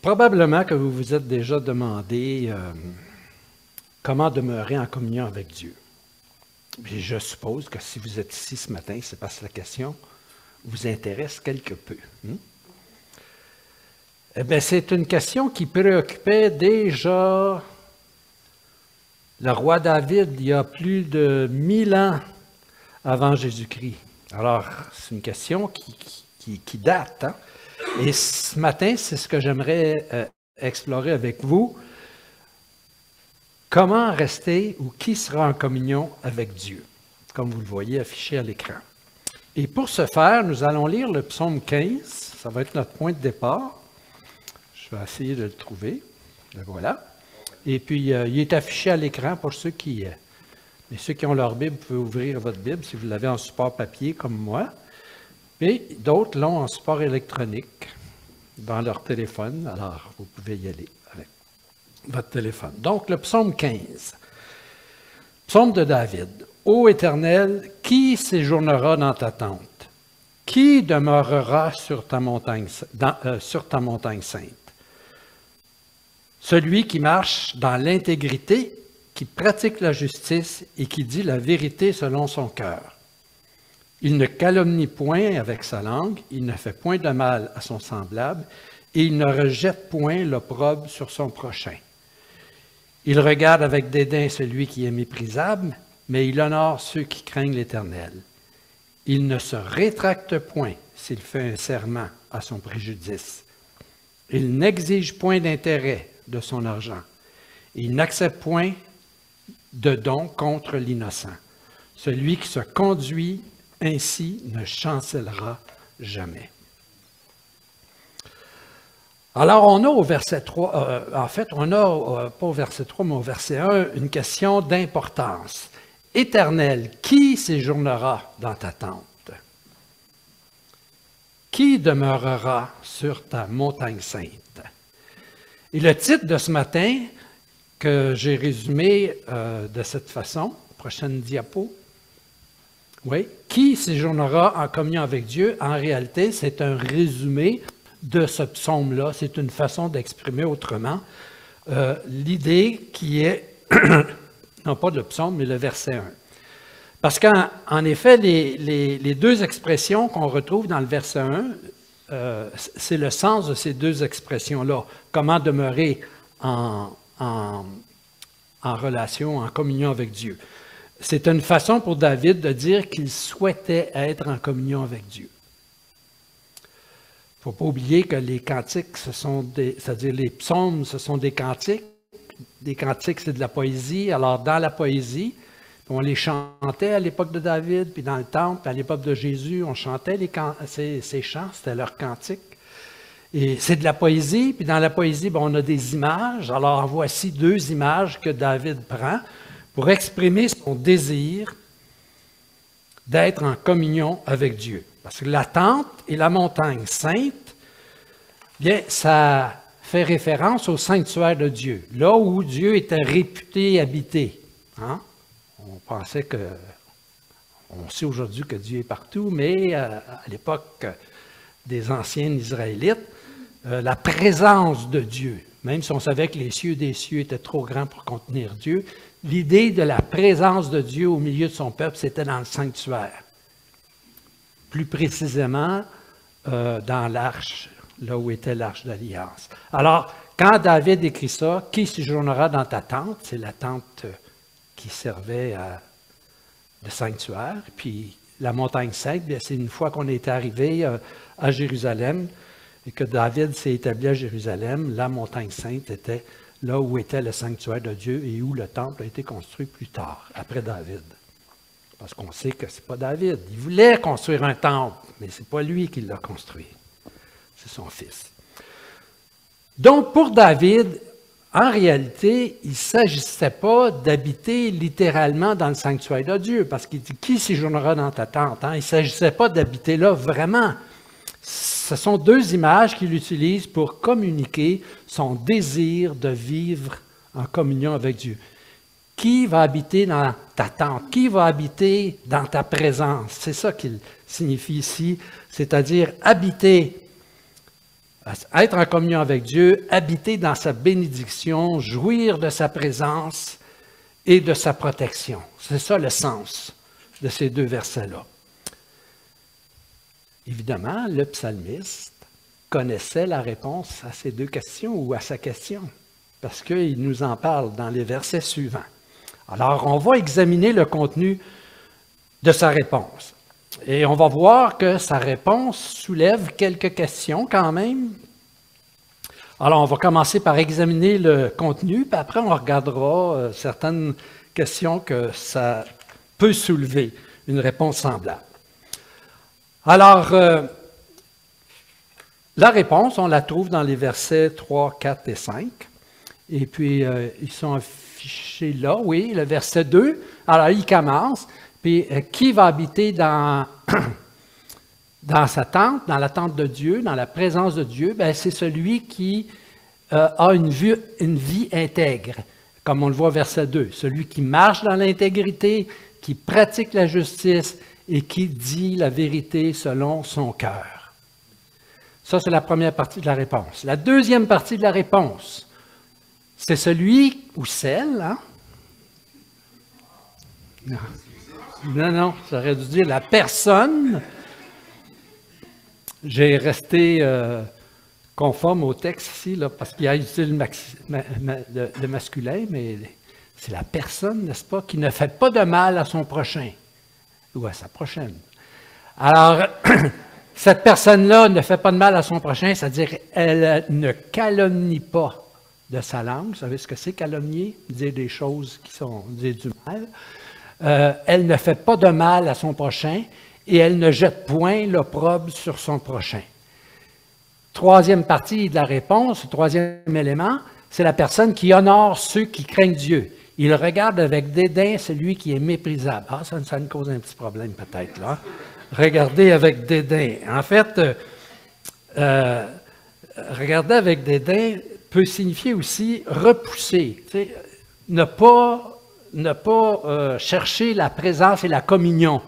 Probablement que vous vous êtes déjà demandé comment demeurer en communion avec Dieu. Puis je suppose que si vous êtes ici ce matin, c'est parce que la question vous intéresse quelque peu. Eh bien, c'est une question qui préoccupait déjà le roi David il y a plus de 1000 ans avant Jésus-Christ. Alors, c'est une question qui date, hein? Et ce matin, c'est ce que j'aimerais explorer avec vous. Comment rester ou qui sera en communion avec Dieu, comme vous le voyez affiché à l'écran. Et pour ce faire, nous allons lire le psaume 15. Ça va être notre point de départ. Je vais essayer de le trouver. Le voilà. Et puis, il est affiché à l'écran pour ceux qui ont leur Bible, vous pouvez ouvrir votre Bible si vous l'avez en support papier comme moi. Et d'autres l'ont en support électronique dans leur téléphone. Alors, vous pouvez y aller avec votre téléphone. Donc, le psaume 15. Psaume de David. Ô Éternel, qui séjournera dans ta tente? Qui demeurera sur ta montagne sainte? Celui qui marche dans l'intégrité, qui pratique la justice et qui dit la vérité selon son cœur. Il ne calomnie point avec sa langue, il ne fait point de mal à son semblable, et il ne rejette point l'opprobre sur son prochain. Il regarde avec dédain celui qui est méprisable, mais il honore ceux qui craignent l'Éternel. Il ne se rétracte point s'il fait un serment à son préjudice. Il n'exige point d'intérêt de son argent. Il n'accepte point de don contre l'innocent. Celui qui se conduit ainsi ne chancellera jamais. Alors, on a au verset 3, on a, pas au verset 3, mais au verset 1, une question d'importance. Éternel, qui séjournera dans ta tente? Qui demeurera sur ta montagne sainte? Et le titre de ce matin, que j'ai résumé de cette façon, prochaine diapo. Oui, qui séjournera en communion avec Dieu? En réalité, c'est un résumé de ce psaume-là. C'est une façon d'exprimer autrement l'idée qui est, non pas le psaume, mais le verset 1. Parce qu'en effet, les deux expressions qu'on retrouve dans le verset 1, c'est le sens de ces deux expressions-là. Comment demeurer en relation, en communion avec Dieu. C'est une façon pour David de dire qu'il souhaitait être en communion avec Dieu. Il ne faut pas oublier que les cantiques, c'est-à-dire les psaumes, ce sont des cantiques. Des cantiques, c'est de la poésie. Alors, dans la poésie, on les chantait à l'époque de David, puis dans le temple, à l'époque de Jésus, on chantait ces chants, c'était leurs cantiques. Et c'est de la poésie, puis dans la poésie, on a des images. Alors, voici deux images que David prend pour exprimer son désir d'être en communion avec Dieu. Parce que la tente et la montagne sainte, bien, ça fait référence au sanctuaire de Dieu, là où Dieu était réputé habiter. Hein? On pensait que, on sait aujourd'hui que Dieu est partout, mais à l'époque des anciens Israélites, la présence de Dieu, même si on savait que les cieux des cieux étaient trop grands pour contenir Dieu, l'idée de la présence de Dieu au milieu de son peuple, c'était dans le sanctuaire. Plus précisément, dans l'arche, là où était l'arche d'alliance. Alors, quand David écrit ça, « Qui séjournera dans ta tente ?» C'est la tente qui servait de sanctuaire. Puis la montagne sainte, c'est une fois qu'on est arrivé à Jérusalem et que David s'est établi à Jérusalem, la montagne sainte était là où était le sanctuaire de Dieu et où le temple a été construit plus tard, après David. Parce qu'on sait que ce n'est pas David. Il voulait construire un temple, mais ce n'est pas lui qui l'a construit. C'est son fils. Donc, pour David, en réalité, il ne s'agissait pas d'habiter littéralement dans le sanctuaire de Dieu, parce qu'il dit « Qui séjournera dans ta tente? » Il ne s'agissait pas d'habiter là vraiment. Ce sont deux images qu'il utilise pour communiquer son désir de vivre en communion avec Dieu. Qui va habiter dans ta tente? Qui va habiter dans ta présence? C'est ça qu'il signifie ici, c'est-à-dire habiter Être en communion avec Dieu, habiter dans sa bénédiction, jouir de sa présence et de sa protection. C'est ça le sens de ces deux versets-là. Évidemment, le psalmiste connaissait la réponse à ces deux questions ou à sa question, parce qu'il nous en parle dans les versets suivants. Alors, on va examiner le contenu de sa réponse. Et on va voir que sa réponse soulève quelques questions quand même. Alors, on va commencer par examiner le contenu, puis après, on regardera certaines questions que ça peut soulever, une réponse semblable. Alors, la réponse, on la trouve dans les versets 3, 4 et 5. Et puis, ils sont affichés là, oui, le verset 2. Alors, il commence. Puis, qui va habiter dans sa tente, dans la tente de Dieu, dans la présence de Dieu? Bien, c'est celui qui a une vie intègre, comme on le voit au verset 2. Celui qui marche dans l'intégrité, qui pratique la justice et qui dit la vérité selon son cœur. Ça, c'est la première partie de la réponse. La deuxième partie de la réponse, c'est celui ou celle, hein? Non, j'aurais dû dire la personne. J'ai resté conforme au texte ici, là, parce qu'il y a utilisé le masculin, mais c'est la personne, n'est-ce pas, qui ne fait pas de mal à son prochain ou à sa prochaine. Alors, cette personne-là ne fait pas de mal à son prochain, c'est-à-dire qu'elle ne calomnie pas de sa langue. Vous savez ce que c'est, calomnier? Dire des choses qui sont dire du mal. Elle ne fait pas de mal à son prochain et elle ne jette point l'opprobre sur son prochain. Troisième partie de la réponse, troisième élément, c'est la personne qui honore ceux qui craignent Dieu. Il regarde avec dédain celui qui est méprisable. Ah, ça nous cause un petit problème peut-être, là. Regarder avec dédain. En fait, regarder avec dédain peut signifier aussi repousser. Tu sais, ne pas chercher la présence et la communion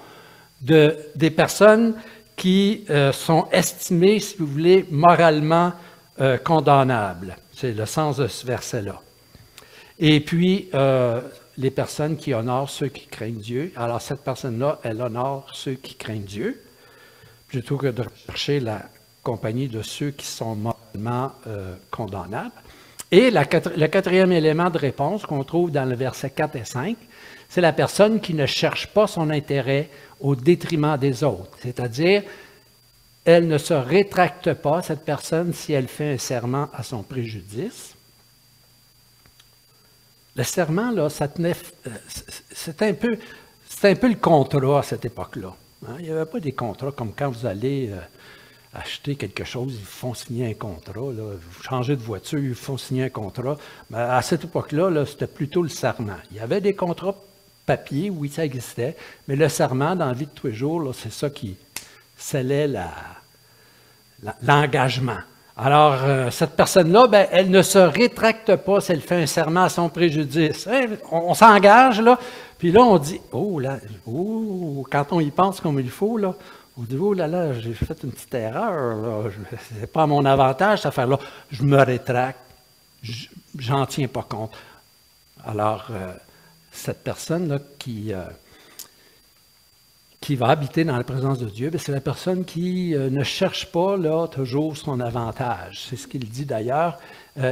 des personnes qui sont estimées, si vous voulez, moralement condamnables. C'est le sens de ce verset-là. Et puis, les personnes qui honorent ceux qui craignent Dieu. Alors, cette personne-là, elle honore ceux qui craignent Dieu, plutôt que de chercher la compagnie de ceux qui sont moralement condamnables. Et le quatrième élément de réponse qu'on trouve dans le verset 4 et 5, c'est la personne qui ne cherche pas son intérêt au détriment des autres. C'est-à-dire, elle ne se rétracte pas, cette personne, si elle fait un serment à son préjudice. Le serment, là, ça tenait, c'est un peu le contrat à cette époque-là. Hein? Il n'y avait pas des contrats comme quand vous allez acheter quelque chose, ils vous font signer un contrat. Là. Vous changez de voiture, ils vous font signer un contrat. Mais à cette époque-là, là, c'était plutôt le serment. Il y avait des contrats papier, oui, ça existait, mais le serment, dans la vie de tous les jours, là, c'est ça qui scellait l'engagement. Alors, cette personne-là, ben, elle ne se rétracte pas si elle fait un serment à son préjudice. Hein, on s'engage, là, puis là, on dit, quand on y pense comme il faut, là, on dit, oh là là, j'ai fait une petite erreur, ce n'est pas à mon avantage, cette affaire-là. Je me rétracte, j'en tiens pas compte. Alors, cette personne-là qui va habiter dans la présence de Dieu, c'est la personne qui ne cherche pas là, toujours son avantage. C'est ce qu'il dit d'ailleurs.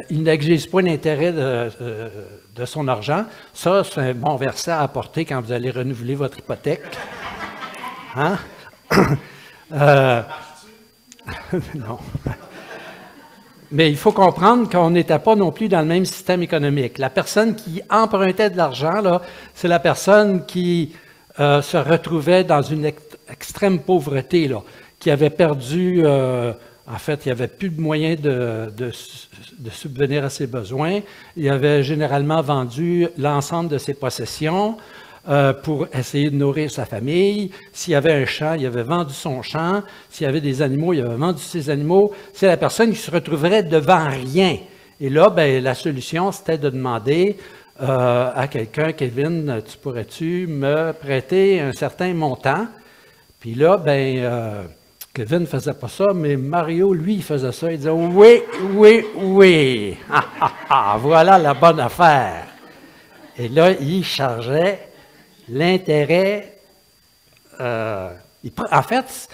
Il n'exige pas d'intérêt de son argent. Ça, c'est un bon verset à apporter quand vous allez renouveler votre hypothèque. Hein? Non. Mais il faut comprendre qu'on n'était pas non plus dans le même système économique. La personne qui empruntait de l'argent, là, c'est la personne qui se retrouvait dans une extrême pauvreté, là, qui avait perdu, en fait, il n'y avait plus de moyens de subvenir à ses besoins. Il avait généralement vendu l'ensemble de ses possessions pour essayer de nourrir sa famille. S'il y avait un champ, il avait vendu son champ. S'il y avait des animaux, il avait vendu ses animaux. C'est la personne qui se retrouverait devant rien. Et là, ben, la solution, c'était de demander à quelqu'un, Kevin, pourrais-tu me prêter un certain montant? Puis là, ben, Kevin ne faisait pas ça, mais Mario, lui, il faisait ça. Il disait, oui, oui, oui. Ah, ah, ah, voilà la bonne affaire. Et là, il chargeait l'intérêt. En fait,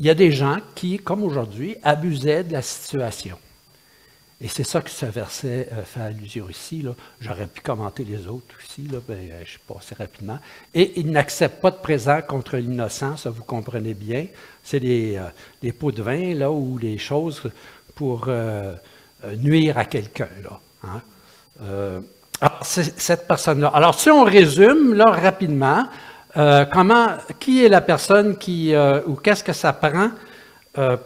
il y a des gens qui, comme aujourd'hui, abusaient de la situation. Et c'est ça que ce verset fait allusion ici. J'aurais pu commenter les autres aussi, je suis passé rapidement. Et il n'accepte pas de présent contre l'innocent, ça vous comprenez bien. C'est les pots de vin là, ou les choses pour nuire à quelqu'un. Hein. Alors, c'est cette personne-là. Alors, si on résume là, rapidement, qui est la personne ou qu'est-ce que ça prend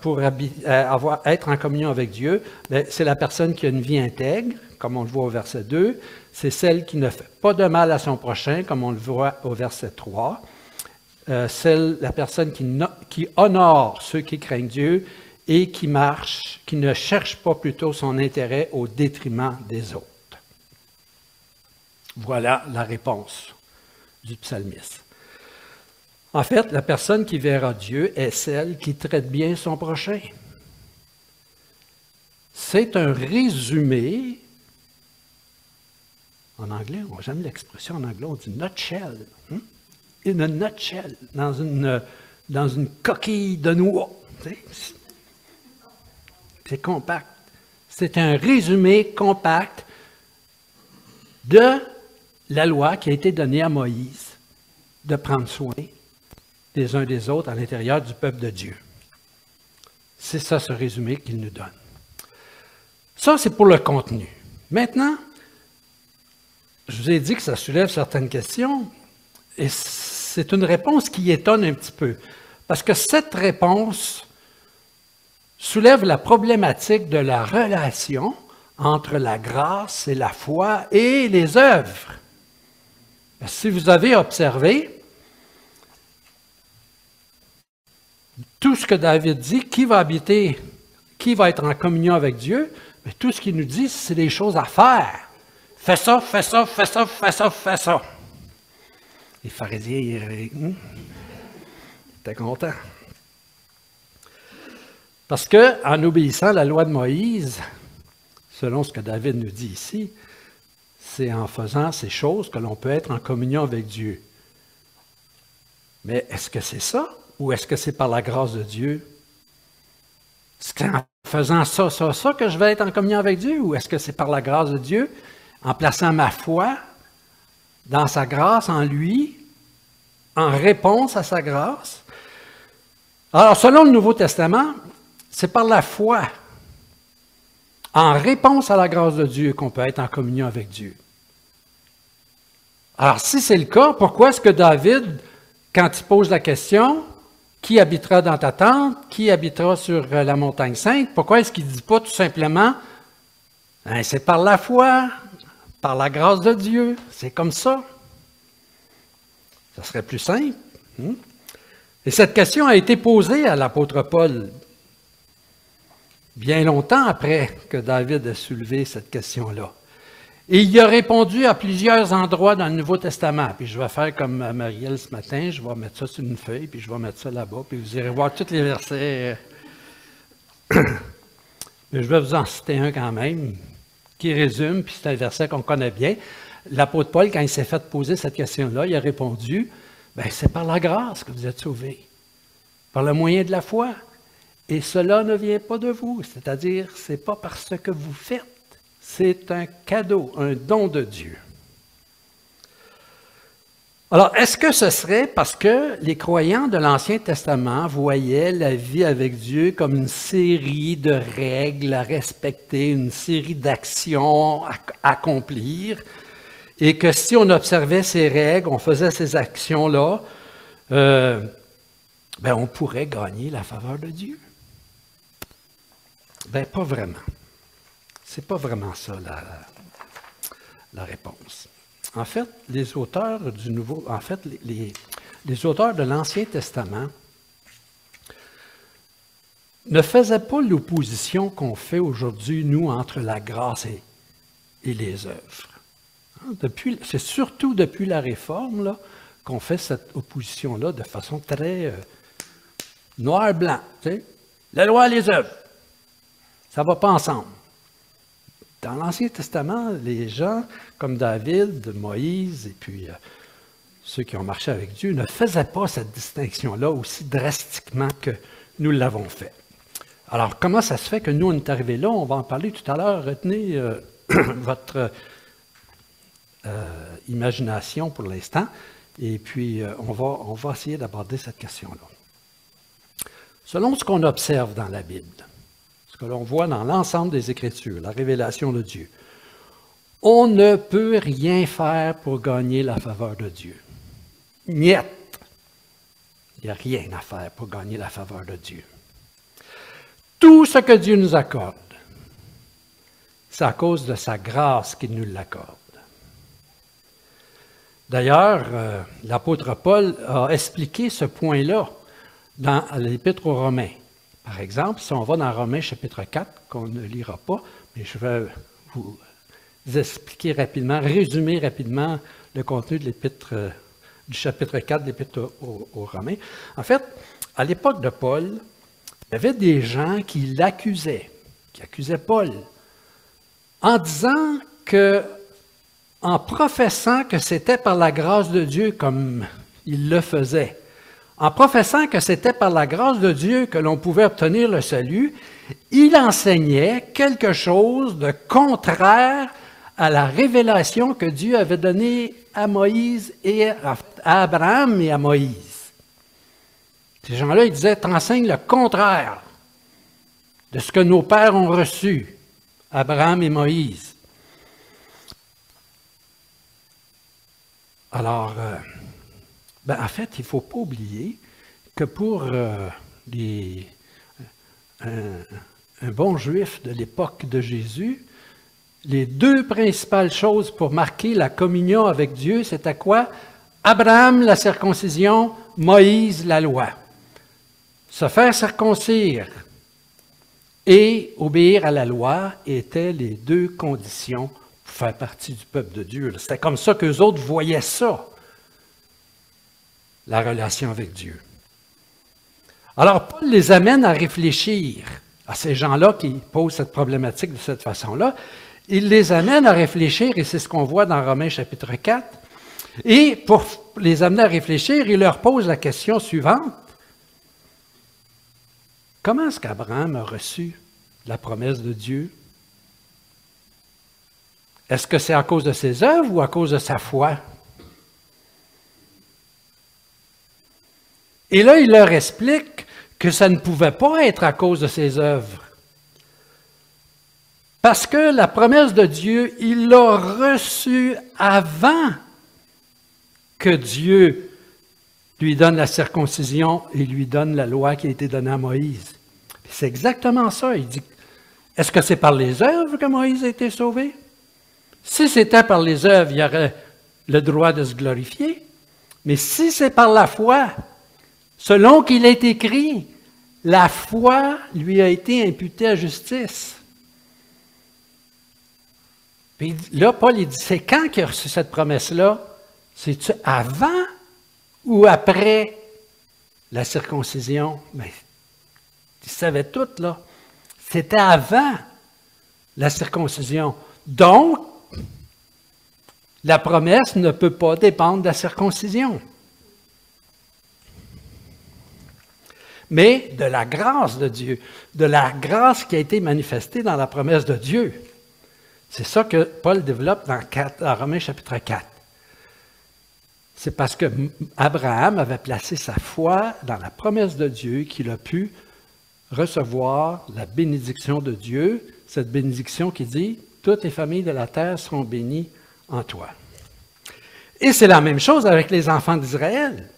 pour être en communion avec Dieu? C'est la personne qui a une vie intègre, comme on le voit au verset 2. C'est celle qui ne fait pas de mal à son prochain, comme on le voit au verset 3. La personne qui honore ceux qui craignent Dieu et qui ne cherche pas plutôt son intérêt au détriment des autres. Voilà la réponse du psalmiste. En fait, la personne qui verra Dieu est celle qui traite bien son prochain. C'est un résumé, en anglais, j'aime l'expression en anglais, on dit nutshell, in a nutshell, dans une coquille de noix. C'est compact. C'est un résumé compact de la loi qui a été donnée à Moïse de prendre soin des uns des autres à l'intérieur du peuple de Dieu. C'est ça, ce résumé qu'il nous donne. Ça, c'est pour le contenu. Maintenant, je vous ai dit que ça soulève certaines questions, et c'est une réponse qui étonne un petit peu, parce que cette réponse soulève la problématique de la relation entre la grâce et la foi et les œuvres. Si vous avez observé, tout ce que David dit, qui va être en communion avec Dieu, mais tout ce qu'il nous dit, c'est des choses à faire. Fais ça, fais ça, fais ça, fais ça, fais ça. Les pharisiens, ils étaient contents. Parce qu'en obéissant à la loi de Moïse, selon ce que David nous dit ici, c'est en faisant ces choses que l'on peut être en communion avec Dieu. Mais est-ce que c'est ça? Ou est-ce que c'est par la grâce de Dieu? Est-ce qu'en faisant ça que je vais être en communion avec Dieu? Ou est-ce que c'est par la grâce de Dieu, en plaçant ma foi dans sa grâce, en lui, en réponse à sa grâce? Alors, selon le Nouveau Testament, c'est par la foi, en réponse à la grâce de Dieu, qu'on peut être en communion avec Dieu. Alors, si c'est le cas, pourquoi est-ce que David, quand il pose la question, qui habitera dans ta tente, qui habitera sur la montagne sainte, pourquoi est-ce qu'il ne dit pas tout simplement, c'est par la foi, par la grâce de Dieu, c'est comme ça. Ça serait plus simple. Et cette question a été posée à l'apôtre Paul bien longtemps après que David a soulevé cette question-là. Et il y a répondu à plusieurs endroits dans le Nouveau Testament. Puis je vais faire comme Marielle ce matin, je vais mettre ça sur une feuille, puis je vais mettre ça là-bas, puis vous irez voir tous les versets. Mais je vais vous en citer un quand même, qui résume, puis c'est un verset qu'on connaît bien. L'apôtre Paul, quand il s'est fait poser cette question-là, il a répondu, c'est par la grâce que vous êtes sauvés, par le moyen de la foi. Et cela ne vient pas de vous, c'est-à-dire, ce n'est pas parce que vous faites. C'est un cadeau, un don de Dieu. Alors, est-ce que ce serait parce que les croyants de l'Ancien Testament voyaient la vie avec Dieu comme une série de règles à respecter, une série d'actions à accomplir, et que si on observait ces règles, on faisait ces actions-là, on pourrait gagner la faveur de Dieu? Pas vraiment. C'est pas vraiment ça la réponse. En fait, les auteurs les auteurs de l'Ancien Testament ne faisaient pas l'opposition qu'on fait aujourd'hui, nous, entre la grâce et les œuvres. C'est surtout depuis la Réforme là, qu'on fait cette opposition-là de façon très Noir-blanc, tu sais. La loi et les œuvres. Ça ne va pas ensemble. Dans l'Ancien Testament, les gens comme David, Moïse et puis ceux qui ont marché avec Dieu ne faisaient pas cette distinction-là aussi drastiquement que nous l'avons fait. Alors, comment ça se fait que nous, on est arrivés là? On va en parler tout à l'heure. Retenez votre imagination pour l'instant. Et puis, on va essayer d'aborder cette question-là. Selon ce qu'on observe dans la Bible, ce que l'on voit dans l'ensemble des Écritures, la révélation de Dieu, on ne peut rien faire pour gagner la faveur de Dieu. Niet. Il n'y a rien à faire pour gagner la faveur de Dieu. Tout ce que Dieu nous accorde, c'est à cause de sa grâce qu'il nous l'accorde. D'ailleurs, l'apôtre Paul a expliqué ce point-là dans l'Épître aux Romains. Par exemple, si on va dans Romains chapitre 4, qu'on ne lira pas, mais je vais vous expliquer rapidement, résumer rapidement le contenu de l'Épître, du chapitre 4 de l'Épître aux Romains. En fait, à l'époque de Paul, il y avait des gens qui l'accusaient, qui accusaient Paul, en disant que, en professant que c'était par la grâce de Dieu comme il le faisait, en professant que c'était par la grâce de Dieu que l'on pouvait obtenir le salut, il enseignait quelque chose de contraire à la révélation que Dieu avait donnée à Moïse et à Abraham et à Moïse. Ces gens-là, ils disaient, t'enseignes le contraire de ce que nos pères ont reçu, Abraham et Moïse. Alors, en fait, il ne faut pas oublier que pour un bon juif de l'époque de Jésus, les deux principales choses pour marquer la communion avec Dieu, c'était quoi? Abraham, la circoncision, Moïse, la loi. Se faire circoncire et obéir à la loi étaient les deux conditions pour faire partie du peuple de Dieu. C'était comme ça qu'eux autres voyaient ça, la relation avec Dieu. Alors, Paul les amène à réfléchir à ces gens-là qui posent cette problématique de cette façon-là. Il les amène à réfléchir, et c'est ce qu'on voit dans Romains chapitre 4. Et pour les amener à réfléchir, il leur pose la question suivante. Comment est-ce qu'Abraham a reçu la promesse de Dieu? Est-ce que c'est à cause de ses œuvres ou à cause de sa foi? Et là, il leur explique que ça ne pouvait pas être à cause de ses œuvres. Parce que la promesse de Dieu, il l'a reçue avant que Dieu lui donne la circoncision et lui donne la loi qui a été donnée à Moïse. C'est exactement ça. Il dit, est-ce que c'est par les œuvres que Moïse a été sauvé? Si c'était par les œuvres, il y aurait le droit de se glorifier. Mais si c'est par la foi, selon qu'il est écrit, la foi lui a été imputée à justice. Puis là, Paul, il dit, c'est quand qu'il a reçu cette promesse-là? C'est-tu avant ou après la circoncision? Mais il savait tout, là. C'était avant la circoncision. Donc, la promesse ne peut pas dépendre de la circoncision. Mais de la grâce de Dieu, de la grâce qui a été manifestée dans la promesse de Dieu. C'est ça que Paul développe dans Romains chapitre 4. C'est parce que Abraham avait placé sa foi dans la promesse de Dieu qu'il a pu recevoir la bénédiction de Dieu, cette bénédiction qui dit « Toutes les familles de la terre seront bénies en toi ». Et c'est la même chose avec les enfants d'Israël.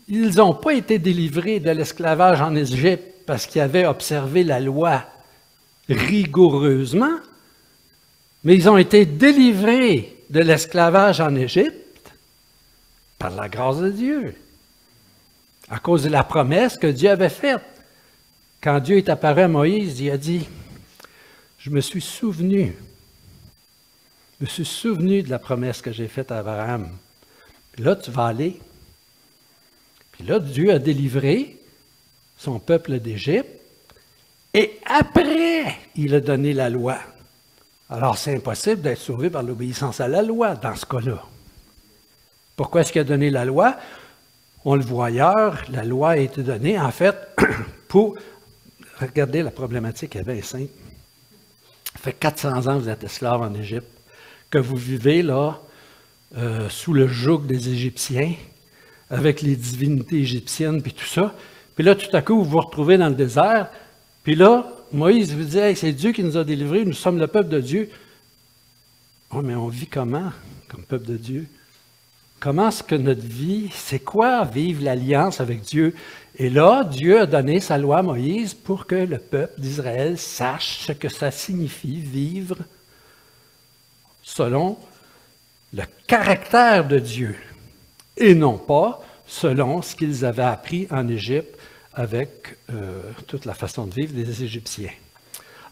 Ils n'ont pas été délivrés de l'esclavage en Égypte parce qu'ils avaient observé la loi rigoureusement, mais ils ont été délivrés de l'esclavage en Égypte par la grâce de Dieu, à cause de la promesse que Dieu avait faite. Quand Dieu est apparu à Moïse, il a dit, « Je me suis souvenu de la promesse que j'ai faite à Abraham. Puis là, tu vas aller. » Puis là, Dieu a délivré son peuple d'Égypte, et après, il a donné la loi. Alors, c'est impossible d'être sauvé par l'obéissance à la loi dans ce cas-là. Pourquoi est-ce qu'il a donné la loi? On le voit ailleurs, la loi a été donnée, en fait, pour... Regardez la problématique, elle est bien simple. Ça fait 400 ans que vous êtes esclaves en Égypte, que vous vivez là, sous le joug des Égyptiens, avec les divinités égyptiennes, puis tout ça. Puis là, tout à coup, vous vous retrouvez dans le désert, puis là, Moïse vous dit, hey, c'est Dieu qui nous a délivrés, nous sommes le peuple de Dieu. Oh, mais on vit comment, comme peuple de Dieu? Comment est-ce que notre vie, c'est quoi vivre l'alliance avec Dieu? Et là, Dieu a donné sa loi à Moïse pour que le peuple d'Israël sache ce que ça signifie vivre selon le caractère de Dieu et non pas selon ce qu'ils avaient appris en Égypte avec toute la façon de vivre des Égyptiens.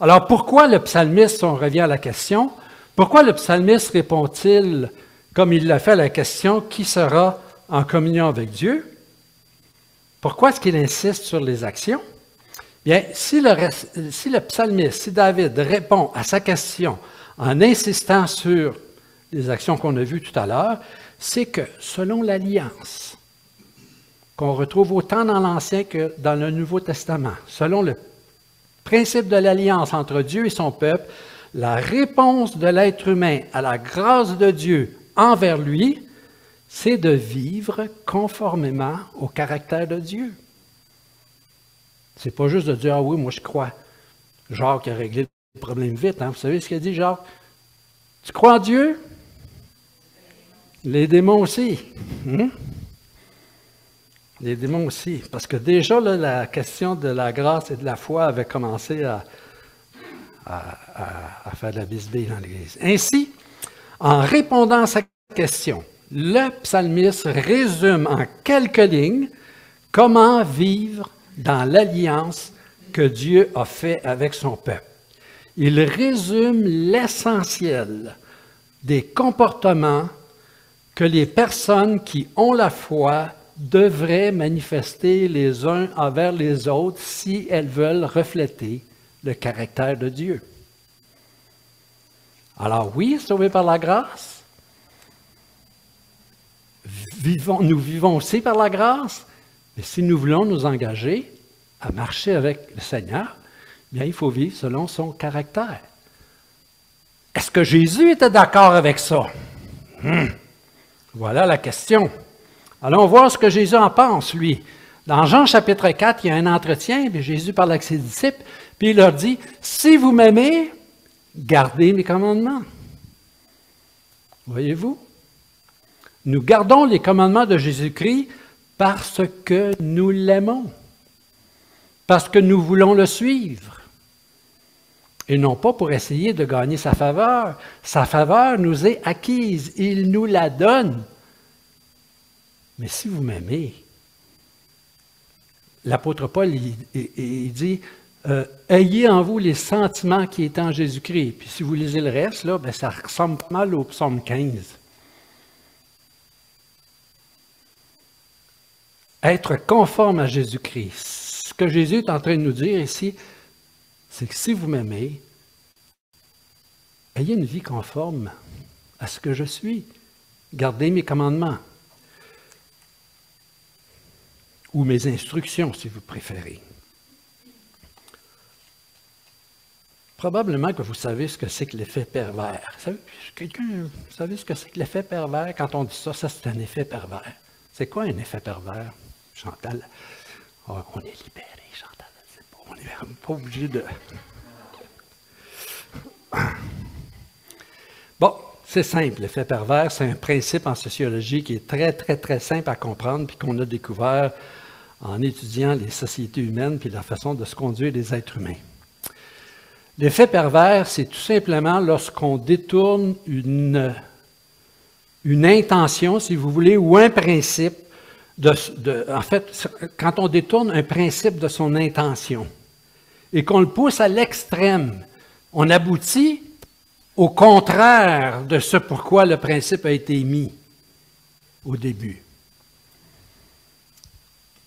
Alors, pourquoi le psalmiste, si on revient à la question, pourquoi le psalmiste répond-il, comme il l'a fait à la question, qui sera en communion avec Dieu? Pourquoi est-ce qu'il insiste sur les actions? Bien, si le psalmiste, si David répond à sa question en insistant sur les actions qu'on a vues tout à l'heure, c'est que selon l'alliance qu'on retrouve autant dans l'Ancien que dans le Nouveau Testament, selon le principe de l'alliance entre Dieu et son peuple, la réponse de l'être humain à la grâce de Dieu envers lui, c'est de vivre conformément au caractère de Dieu. C'est pas juste de dire « Ah oui, moi je crois. » Jacques a réglé le problème vite. Hein? Vous savez ce qu'il a dit, Jacques? « Tu crois en Dieu? » Les démons aussi. Les démons aussi. Parce que déjà, là, la question de la grâce et de la foi avait commencé à faire de la bisbille dans l'Église. Ainsi, en répondant à sa question, le psalmiste résume en quelques lignes comment vivre dans l'alliance que Dieu a fait avec son peuple. Il résume l'essentiel des comportements que les personnes qui ont la foi devraient manifester les uns envers les autres si elles veulent refléter le caractère de Dieu. Alors oui, sauvés par la grâce, nous vivons aussi par la grâce, mais si nous voulons nous engager à marcher avec le Seigneur, bien, il faut vivre selon son caractère. Est-ce que Jésus était d'accord avec ça? Voilà la question. Allons voir ce que Jésus en pense, lui. Dans Jean chapitre 4, il y a un entretien, puis Jésus parle avec ses disciples, puis il leur dit, « Si vous m'aimez, gardez mes commandements. » Voyez-vous? Nous gardons les commandements de Jésus-Christ parce que nous l'aimons, parce que nous voulons le suivre, et non pas pour essayer de gagner sa faveur. Sa faveur nous est acquise, il nous la donne. Mais si vous m'aimez, l'apôtre Paul, il dit, ayez en vous les sentiments qui étaient en Jésus-Christ. Puis si vous lisez le reste, là, bien, ça ressemble pas mal au psaume 15. Être conforme à Jésus-Christ. Ce que Jésus est en train de nous dire ici, c'est que si vous m'aimez, ayez une vie conforme à ce que je suis. Gardez mes commandements. Ou mes instructions, si vous préférez. Probablement que vous savez ce que c'est que l'effet pervers. Vous savez ce que c'est que l'effet pervers? Quand on dit ça, ça c'est un effet pervers. C'est quoi un effet pervers, Chantal? Oh, on est libéré, Chantal. On n'est même pas obligé de... Bon, c'est simple, l'effet pervers, c'est un principe en sociologie qui est très, très, très simple à comprendre puis qu'on a découvert en étudiant les sociétés humaines puis la façon de se conduire des êtres humains. L'effet pervers, c'est tout simplement lorsqu'on détourne une intention, si vous voulez, ou un principe, en fait, quand on détourne un principe de son intention et qu'on le pousse à l'extrême, on aboutit au contraire de ce pourquoi le principe a été mis au début.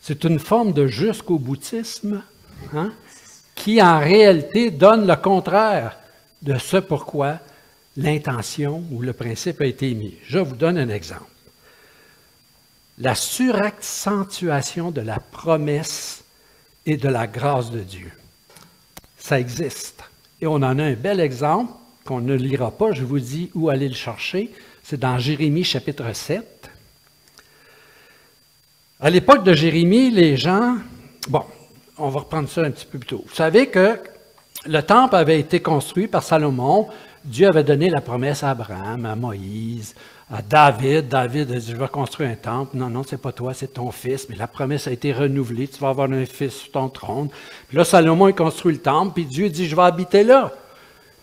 C'est une forme de jusqu'au boutisme, hein, qui en réalité donne le contraire de ce pourquoi l'intention ou le principe a été émis. Je vous donne un exemple. La suraccentuation de la promesse et de la grâce de Dieu. Ça existe. Et on en a un bel exemple qu'on ne lira pas, je vous dis où aller le chercher. C'est dans Jérémie chapitre 7. À l'époque de Jérémie, les gens... Bon, on va reprendre ça un petit peu plus tôt. Vous savez que le temple avait été construit par Salomon. Dieu avait donné la promesse à Abraham, à Moïse, à David. David a dit, je vais construire un temple. Non, non, c'est pas toi, c'est ton fils. Mais la promesse a été renouvelée. Tu vas avoir un fils sur ton trône. Puis là, Salomon a construit le temple. Puis Dieu dit, je vais habiter là.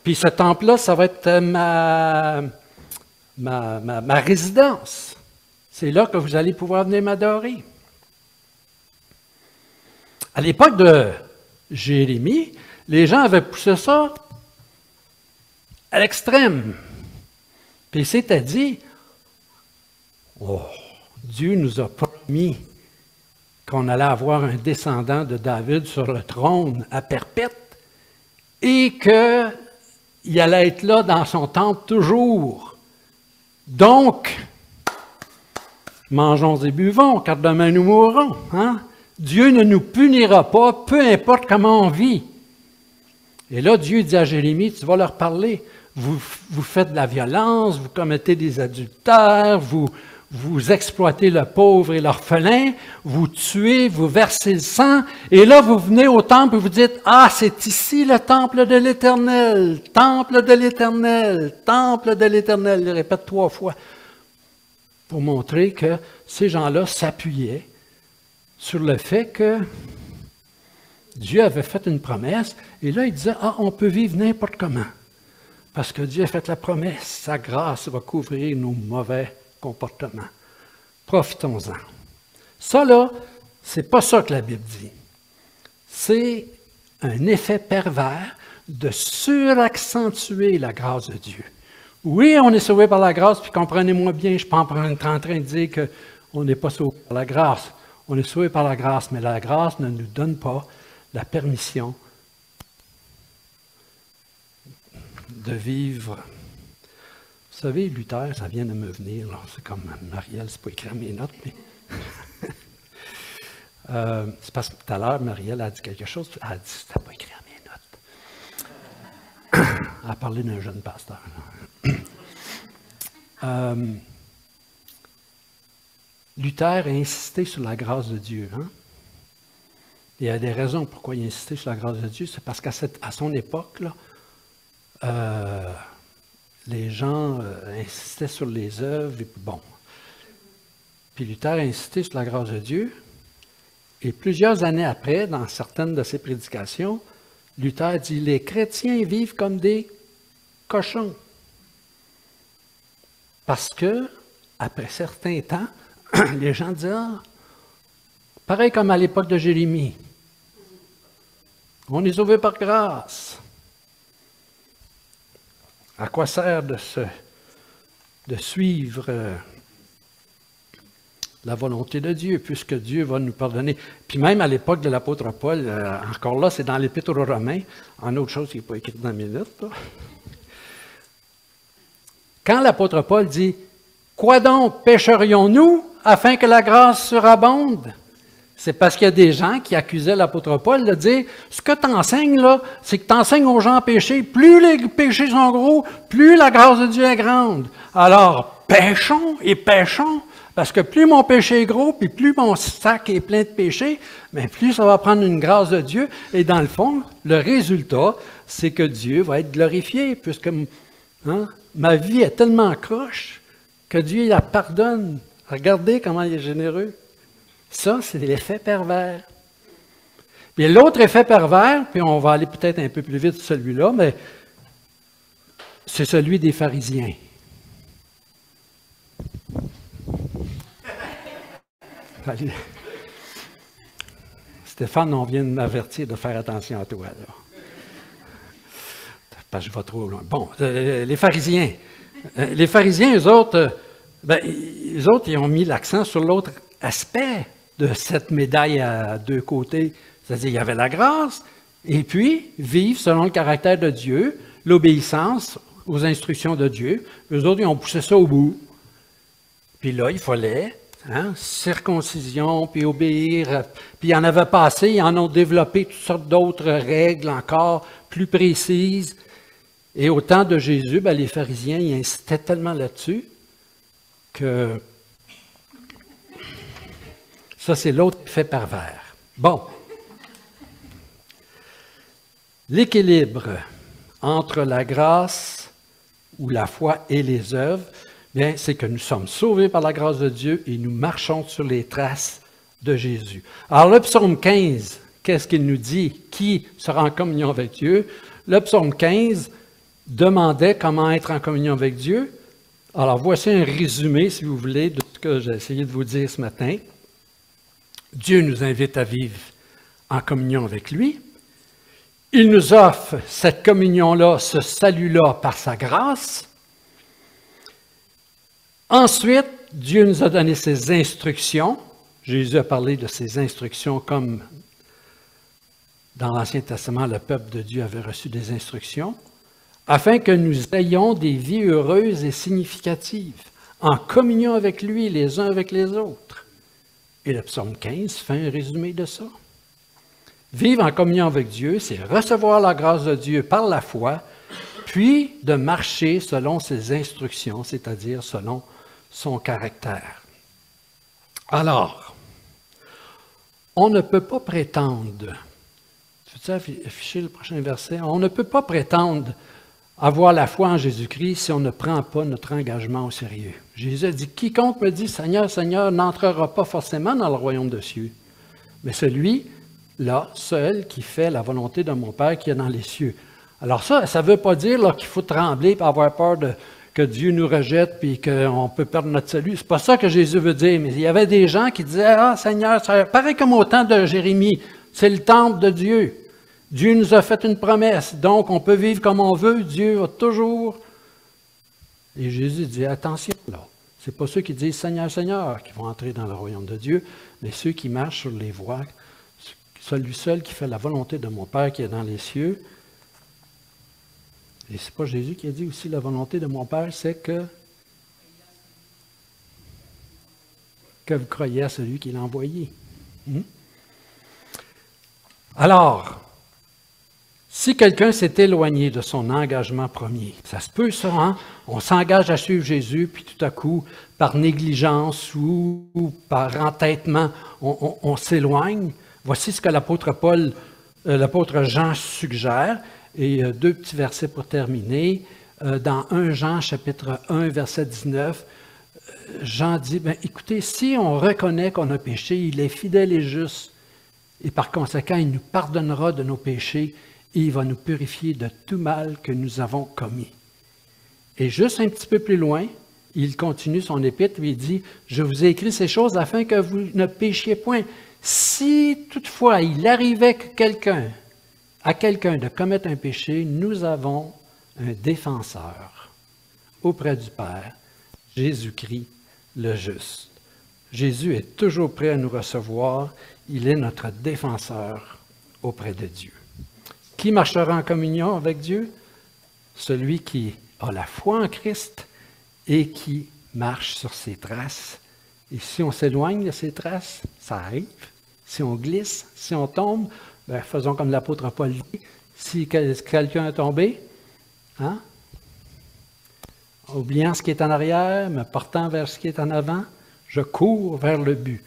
Puis ce temple-là, ça va être ma résidence. C'est là que vous allez pouvoir venir m'adorer. À l'époque de Jérémie, les gens avaient poussé ça à l'extrême. Puis c'est-à-dire, oh, Dieu nous a promis qu'on allait avoir un descendant de David sur le trône à perpète et qu'il allait être là dans son temple toujours. Donc, mangeons et buvons, car demain nous mourrons. Hein? Dieu ne nous punira pas, peu importe comment on vit. Et là, Dieu dit à Jérémie, tu vas leur parler. Vous faites de la violence, vous commettez des adultères, vous exploitez le pauvre et l'orphelin, vous tuez, vous versez le sang, et là vous venez au temple et vous dites, ah, c'est ici le temple de l'Éternel, temple de l'Éternel, temple de l'Éternel. Il le répète 3 fois pour montrer que ces gens-là s'appuyaient sur le fait que Dieu avait fait une promesse, et là il disait, ah, on peut vivre n'importe comment. Parce que Dieu a fait la promesse, sa grâce va couvrir nos mauvais comportements. Profitons-en. Ça, là, c'est pas ça que la Bible dit. C'est un effet pervers de suraccentuer la grâce de Dieu. Oui, on est sauvé par la grâce, puis comprenez-moi bien, je ne suis pas en train de dire qu'on n'est pas sauvé par la grâce. On est sauvé par la grâce, mais la grâce ne nous donne pas la permission de vivre. Vous savez, Luther, ça vient de me venir. C'est comme Marielle, c'est pas écrit à mes notes, mais. C'est parce que tout à l'heure, Marielle a dit quelque chose. Elle a dit c'était pas écrit à mes notes. Elle a parlé d'un jeune pasteur. Luther a insisté sur la grâce de Dieu. Hein? Il y a des raisons pourquoi il a insisté sur la grâce de Dieu. C'est parce qu'à son époque, là, les gens insistaient sur les œuvres, et bon. Puis Luther a insisté sur la grâce de Dieu, et plusieurs années après, dans certaines de ses prédications, Luther dit, les chrétiens vivent comme des cochons. Parce que, après certains temps, les gens disent, ah, pareil comme à l'époque de Jérémie, on est sauvé par grâce. À quoi sert de suivre la volonté de Dieu, puisque Dieu va nous pardonner? Puis même à l'époque de l'apôtre Paul, encore là, c'est dans l'Épître aux Romains, en autre chose qui n'est pas écrite dans mes notes. Là. Quand l'apôtre Paul dit « Quoi donc pécherions-nous afin que la grâce surabonde? » C'est parce qu'il y a des gens qui accusaient l'apôtre Paul de dire « Ce que tu enseignes là, c'est que tu enseignes aux gens à pécher. Plus les péchés sont gros, plus la grâce de Dieu est grande. Alors, péchons et péchons, parce que plus mon péché est gros, puis plus mon sac est plein de péchés, mais plus ça va prendre une grâce de Dieu. Et dans le fond, le résultat, c'est que Dieu va être glorifié, puisque ma vie est tellement croche que Dieu la pardonne. Regardez comment il est généreux. Ça, c'est l'effet pervers. Puis l'autre effet pervers, puis on va aller peut-être un peu plus vite sur celui-là, mais c'est celui des pharisiens. Stéphane, on vient de m'avertir de faire attention à toi, là. Parce que je vais trop loin. Bon, les pharisiens. Eux autres, ils ont mis l'accent sur l'autre aspect de cette médaille à deux côtés. C'est-à-dire, il y avait la grâce, et puis vivre selon le caractère de Dieu, l'obéissance aux instructions de Dieu. Eux autres, ils ont poussé ça au bout. Puis là, il fallait circoncision, puis obéir. Puis il y en avait pas assez, ils en ont développé toutes sortes d'autres règles encore plus précises. Et au temps de Jésus, les pharisiens, ils insistaient tellement là-dessus que ça, c'est l'autre effet pervers. Bon. L'équilibre entre la grâce ou la foi et les œuvres, bien, c'est que nous sommes sauvés par la grâce de Dieu et nous marchons sur les traces de Jésus. Alors, le psaume 15, qu'est-ce qu'il nous dit? Qui sera en communion avec Dieu? Le psaume 15 demandait comment être en communion avec Dieu. Alors, voici un résumé, si vous voulez, de ce que j'ai essayé de vous dire ce matin. Dieu nous invite à vivre en communion avec lui. Il nous offre cette communion-là, ce salut-là par sa grâce. Ensuite, Dieu nous a donné ses instructions. Jésus a parlé de ses instructions comme dans l'Ancien Testament, le peuple de Dieu avait reçu des instructions, afin que nous ayons des vies heureuses et significatives, en communion avec lui, les uns avec les autres. Et le psaume 15 fait un résumé de ça. Vivre en communion avec Dieu, c'est recevoir la grâce de Dieu par la foi, puis de marcher selon ses instructions, c'est-à-dire selon son caractère. Alors, on ne peut pas prétendre, tu veux afficher le prochain verset? On ne peut pas prétendre avoir la foi en Jésus-Christ si on ne prend pas notre engagement au sérieux. Jésus a dit, quiconque me dit Seigneur, Seigneur, n'entrera pas forcément dans le royaume des cieux, mais celui-là, seul, qui fait la volonté de mon Père qui est dans les cieux. Alors ça ne veut pas dire qu'il faut trembler et avoir peur que Dieu nous rejette et qu'on peut perdre notre salut. C'est pas ça que Jésus veut dire, mais il y avait des gens qui disaient, ah Seigneur, ça pareil comme au temps de Jérémie, c'est le temple de Dieu. Dieu nous a fait une promesse, donc on peut vivre comme on veut, Dieu va toujours. Et Jésus dit, attention là, c'est pas ceux qui disent Seigneur, Seigneur qui vont entrer dans le royaume de Dieu, mais ceux qui marchent sur les voies, celui seul qui fait la volonté de mon Père qui est dans les cieux. Et c'est pas Jésus qui a dit aussi la volonté de mon Père, c'est que vous croyez à celui qui l'a envoyé. Alors, si quelqu'un s'est éloigné de son engagement premier, ça se peut ça, hein? On s'engage à suivre Jésus, puis tout à coup, par négligence ou par entêtement, on s'éloigne. Voici ce que l'apôtre Jean suggère, et deux petits versets pour terminer. Dans 1 Jean, chapitre 1, verset 19, Jean dit, écoutez, si on reconnaît qu'on a péché, il est fidèle et juste, et par conséquent, il nous pardonnera de nos péchés, et il va nous purifier de tout mal que nous avons commis. Et juste un petit peu plus loin, il continue son épître, et il dit, je vous ai écrit ces choses afin que vous ne péchiez point. Si toutefois il arrivait à quelqu'un de commettre un péché, nous avons un défenseur auprès du Père, Jésus-Christ le juste. Jésus est toujours prêt à nous recevoir. Il est notre défenseur auprès de Dieu. Qui marchera en communion avec Dieu? Celui qui a la foi en Christ et qui marche sur ses traces. Et si on s'éloigne de ses traces, ça arrive. Si on glisse, si on tombe, faisons comme l'apôtre Paul dit. Si quelqu'un est tombé, oubliant ce qui est en arrière, me portant vers ce qui est en avant, je cours vers le but.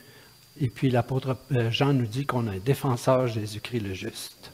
Et puis l'apôtre Jean nous dit qu'on a un défenseur, Jésus-Christ le juste.